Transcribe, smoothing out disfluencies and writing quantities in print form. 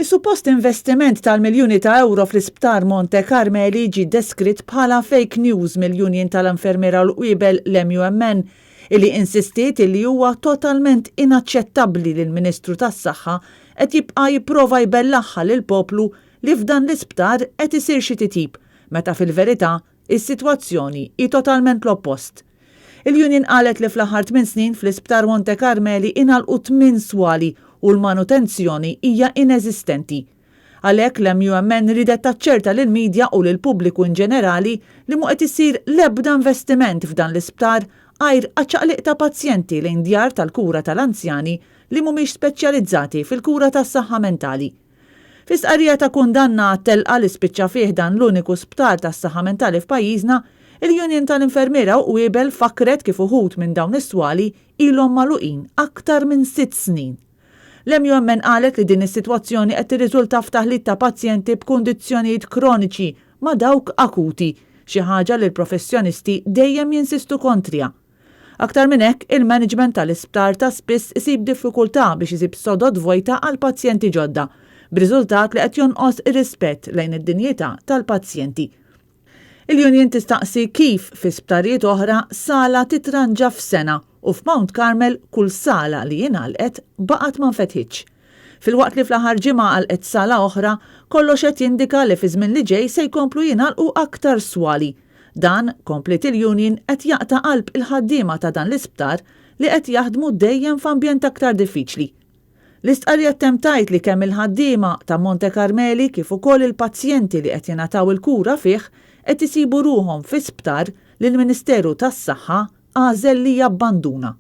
Is-suppost investiment tal-miljuni ta' euro fl-Isptar Monte Carmeli ġie deskritt bħala fake news mill-Union tal-Infermiera l-Qwiebel l-MUMN illi insistiet illi huwa totalment inaċċettabbli li l-Ministru tas-Saħħa qed jibqa' jipprova jbellaħħa lill-poplu li f'dan l-isptar qed isir xi titjib, meta fil-verità is-sitwazzjoni hi totalment l-oppost. Il-Union qalet li fl-aħħar 8 snin fl-Isptar Monte Carmeli ingħalqu 8 swali u l-manutenzjoni hija ineżistenti. Għalhekk l-MUMN ridet taċċerta lill-midja u lill-pubbliku in ġenerali li mhu qed isir l-ebda investiment f'dan l-isptar għajr għaċċaqliq ta' pazjenti lejn djar tal-kura tal-anzjani li mhumiex speċjalizzati fil-kura tas-saħħa mentali. Fis-qarrija ta' kundanna telqa li spiċċa fih dan l-uniku sptar tas-saħħa mentali f'pajjiżna, il-Union tal-Infermiera u Qwiebel fakret kif uħud minn dawn is-swali ilhom magħluqin aktar minn 6 snin. L-MUMN qalet li din is-sitwazzjoni qed tirriżulta f'taħlit ta' pazjenti b'kundizzjonijiet kroniċi ma' dawk akuti, xi ħaġa li l-professjonisti dejjem jinsistu kontrija. Aktar minn hekk, il-management tal-isptar ta' spiss isib diffikultà biex isib sodod vojta għal pazjenti ġodda, b'riżultat li qed jonqos ir-rispett lejn id-dinjità tal-pazjenti. Il-Union tistaqsi kif fi sptarijiet oħra sala titranġa f'sena u f'Mount Carmel kull sala li jingħalqet baqgħet ma nfetħitx. Filwaqt li fl-aħħar ġimgħa għalqet sala oħra, kollox qed jindika li fi żmien li ġej se jkomplu jingħalqu aktar swali. Dan komplet il-Union qed jaqta' qalb il-ħaddiema ta' dan l-isptar li qed jaħdmu dejjem f'ambjent aktar diffiċli. L-istqarrija ttajt li kemm il-ħaddiema ta' Monte Carmeli kif ukoll il-pazjenti li qed jingħataw il-kura fih qed isibu ruhom fi sptar li l-Ministeru tas-Saħħa għażel li jabbanduna.